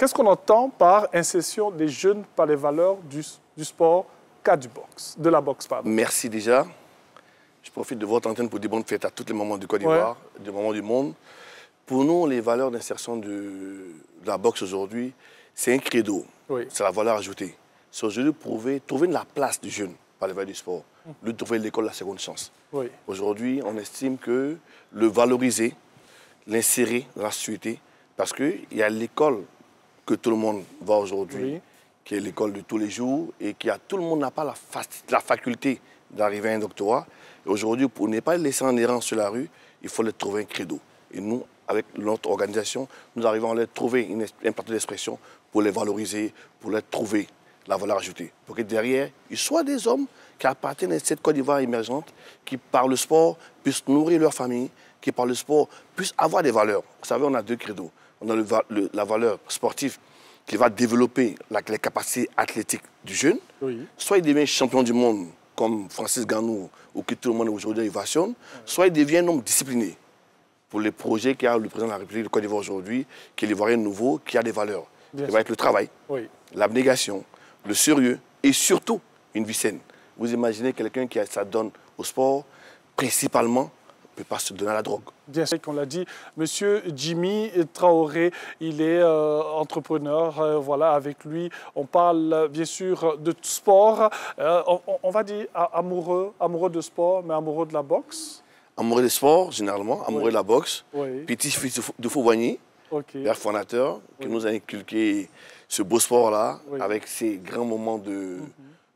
Qu'est-ce qu'on entend par insertion des jeunes par les valeurs du sport cas du boxe, de la boxe, pardon? Merci déjà. Je profite de votre antenne pour dire bonne fête à tous les mamans du Côte d'Ivoire, des mamans du monde. Pour nous, les valeurs d'insertion de la boxe aujourd'hui, c'est un credo. Oui. C'est la valeur ajoutée. C'est aujourd'hui trouver la place du jeune par les valeurs du sport. Lui trouver l'école la seconde chance. Oui. Aujourd'hui, on estime que le valoriser, l'insérer dans la société, parce qu'il y a l'école que tout le monde va aujourd'hui, qui est l'école de tous les jours, et tout le monde n'a pas la faculté d'arriver à un doctorat. Et aujourd'hui, pour ne pas les laisser en errance sur la rue, il faut leur trouver un credo. Et nous, avec notre organisation, nous arrivons à leur trouver un plateau d'expression pour les valoriser, pour leur trouver la valeur ajoutée. Pour que derrière, ils soient des hommes qui appartiennent à cette Côte d'Ivoire émergente, qui par le sport puissent nourrir leur famille, qui par le sport puissent avoir des valeurs. Vous savez, on a deux credos. On a la valeur sportive qui va développer les capacités athlétiques du jeune. Oui. Soit il devient champion du monde, comme Francis Ngannou, ou que tout le monde aujourd'hui ovationne, soit il devient un homme discipliné pour les projets qu'a le président de la République de Côte d'Ivoire aujourd'hui, qui est l'Ivoirien nouveau, qui a des valeurs. Qui va être le travail, l'abnégation, le sérieux et surtout une vie saine. Vous imaginez quelqu'un qui s'adonne au sport, principalement, ne peut pas se donner à la drogue. Bien sûr qu'on l'a dit, Monsieur Jimmy Traoré, il est entrepreneur, voilà, avec lui, on parle bien sûr de sport, on va dire amoureux de sport, mais amoureux de la boxe. Amoureux du sport, généralement, amoureux de la boxe, petit-fils de Fouboigny, père fondateur, qui nous a inculqué ce beau sport-là, avec ses grands moments de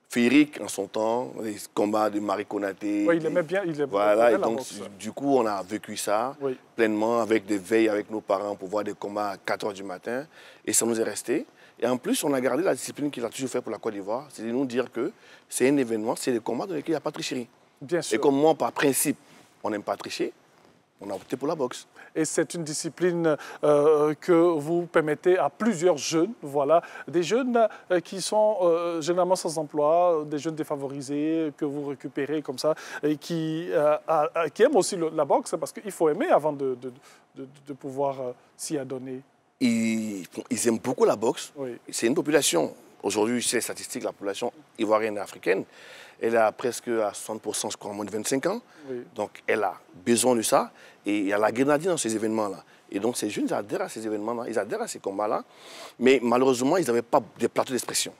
féerique en son temps, les combats de Marie Konaté. Oui, il aimait bien. Voilà, et donc du coup, on a vécu ça pleinement, avec des veilles avec nos parents pour voir des combats à 4 h du matin, et ça nous est resté. Et en plus, on a gardé la discipline qu'il a toujours fait pour la Côte d'Ivoire, c'est de nous dire que c'est un événement, c'est des combats dans lesquels il n'y a pas de tricherie. Bien sûr. Et comme moi, par principe, on n'aime pas tricher, on a opté pour la boxe. Et c'est une discipline que vous permettez à plusieurs jeunes, voilà, des jeunes qui sont généralement sans emploi, des jeunes défavorisés que vous récupérez comme ça, et qui aiment aussi la boxe, parce qu'il faut aimer avant de pouvoir s'y adonner. Ils aiment beaucoup la boxe. C'est une population, aujourd'hui, c'est statistique, la population ivoirienne et africaine, elle a presque à 60%, je crois, en moins de 25 ans. Donc, elle a besoin de ça. Et il y a la grenadine dans ces événements-là. Et donc, ces jeunes, ils adhèrent à ces événements-là, ils adhèrent à ces combats-là. Mais malheureusement, ils n'avaient pas de plateau d'expression.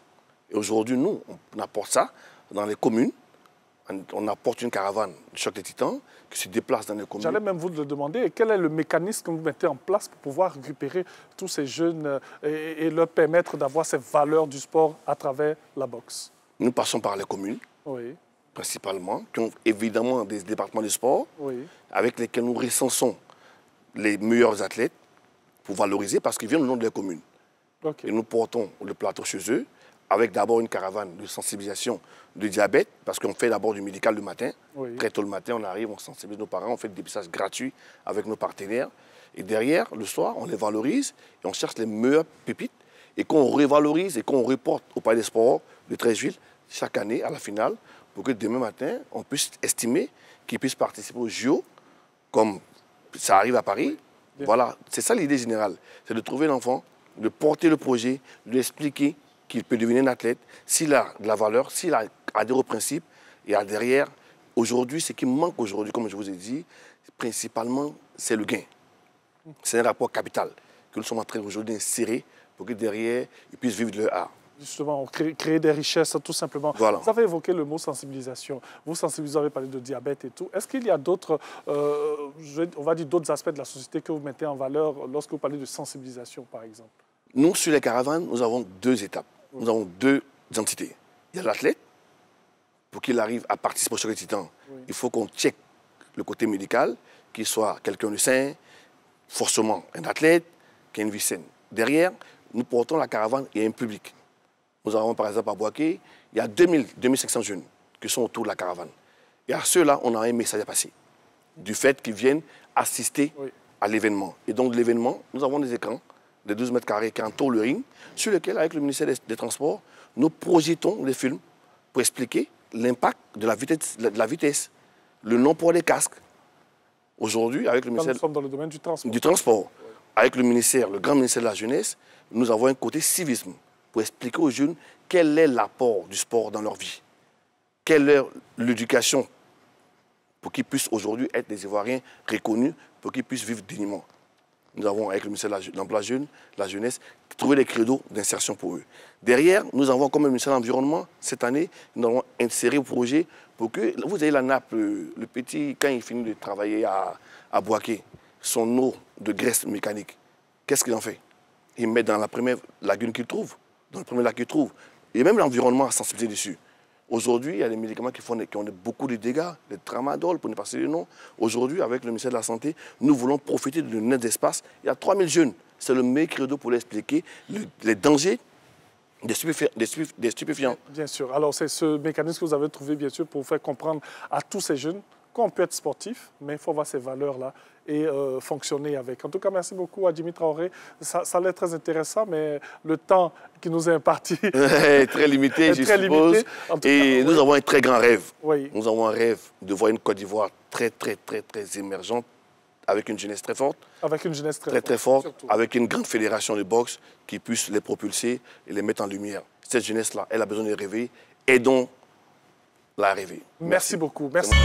Et aujourd'hui, nous, on apporte ça dans les communes. On apporte une caravane de Choc des Titans qui se déplace dans les communes. J'allais même vous le demander, quel est le mécanisme que vous mettez en place pour pouvoir récupérer tous ces jeunes et leur permettre d'avoir ces valeurs du sport à travers la boxe? Nous passons par les communes. Principalement, qui ont évidemment des départements de sport, avec lesquels nous recensons les meilleurs athlètes pour valoriser, parce qu'ils viennent au nom de la commune. Et nous portons le plateau chez eux, avec d'abord une caravane de sensibilisation du diabète, parce qu'on fait d'abord du médical le matin. Très tôt le matin, on arrive, on sensibilise nos parents, on fait des dépistages gratuits avec nos partenaires. Et derrière, le soir, on les valorise et on cherche les meilleures pépites. Et qu'on revalorise et qu'on reporte au Palais des Sports de Treichville chaque année à la finale, pour que demain matin, on puisse estimer qu'ils puissent participer au JO, comme ça arrive à Paris. Voilà, c'est ça l'idée générale. C'est de trouver l'enfant, de porter le projet, de lui expliquer qu'il peut devenir un athlète, s'il a de la valeur, s'il a adhéré aux principes. Et derrière, aujourd'hui, ce qui manque aujourd'hui, comme je vous ai dit, principalement, c'est le gain. C'est un rapport capital que nous sommes en train aujourd'hui d'insérer pour que derrière, ils puissent vivre de leur art. Justement, créer des richesses, tout simplement. Voilà. Vous avez évoqué le mot sensibilisation. Vous avez parlé de diabète et tout. Est-ce qu'il y a d'autres, on va dire d'autres aspects de la société que vous mettez en valeur lorsque vous parlez de sensibilisation, par exemple? Nous, sur les caravanes, nous avons deux étapes. Nous avons deux entités. Il y a l'athlète. Pour qu'il arrive à participer au Choc des Titans, il faut qu'on check le côté médical, qu'il soit quelqu'un de sain, forcément un athlète, qui a une vie saine. Derrière, nous portons la caravane et un public. Nous avons par exemple à Boaké, il y a 2500 jeunes qui sont autour de la caravane. Et à ceux-là, on a un message à passer, du fait qu'ils viennent assister à l'événement. Et donc l'événement, nous avons des écrans de 12 mètres carrés qui entourent le ring, sur lesquels, avec le ministère des Transports, nous projetons des films pour expliquer l'impact de la vitesse, le non-port des casques. Aujourd'hui, avec le ministère... Nous sommes dans le domaine du transport. Du transport. avec le ministère, le grand ministère de la Jeunesse, nous avons un côté civisme pour expliquer aux jeunes quel est l'apport du sport dans leur vie. Quelle est l'éducation pour qu'ils puissent aujourd'hui être des Ivoiriens reconnus, pour qu'ils puissent vivre dignement. Nous avons, avec le ministère de l'Emploi jeune, la jeunesse, trouvé des credos d'insertion pour eux. Derrière, nous avons comme le ministère de l'Environnement, cette année, nous avons inséré au projet pour que, vous avez la nappe, le petit, quand il finit de travailler à Boaké, son eau de graisse mécanique, qu'est-ce qu'il en fait? Il met dans la première lagune qu'il trouve, dans le premier lac qu'il trouve. Et même l'environnement a sensibilisé dessus. Aujourd'hui, il y a des médicaments qui ont beaucoup de dégâts, le tramadol, pour ne pas citer le nom. Aujourd'hui, avec le ministère de la Santé, nous voulons profiter de notre espace. Il y a 3000 jeunes. C'est le meilleur credo pour leur expliquer les dangers des stupéfiants. Bien sûr. Alors, c'est ce mécanisme que vous avez trouvé, bien sûr, pour faire comprendre à tous ces jeunes qu'on peut être sportif, mais il faut avoir ces valeurs-là et fonctionner avec. En tout cas, merci beaucoup à Jimmy Traoré. Ça a l'air très intéressant, mais le temps qui nous est imparti est très limité, je suppose. Et nous avons un très grand rêve. Oui. Nous avons un rêve de voir une Côte d'Ivoire très émergente, avec une jeunesse très forte. Avec une jeunesse très forte, avec une grande fédération de boxe qui puisse les propulser et les mettre en lumière. Cette jeunesse-là, elle a besoin de rêver. Aidons-la à rêver. Merci beaucoup. Merci.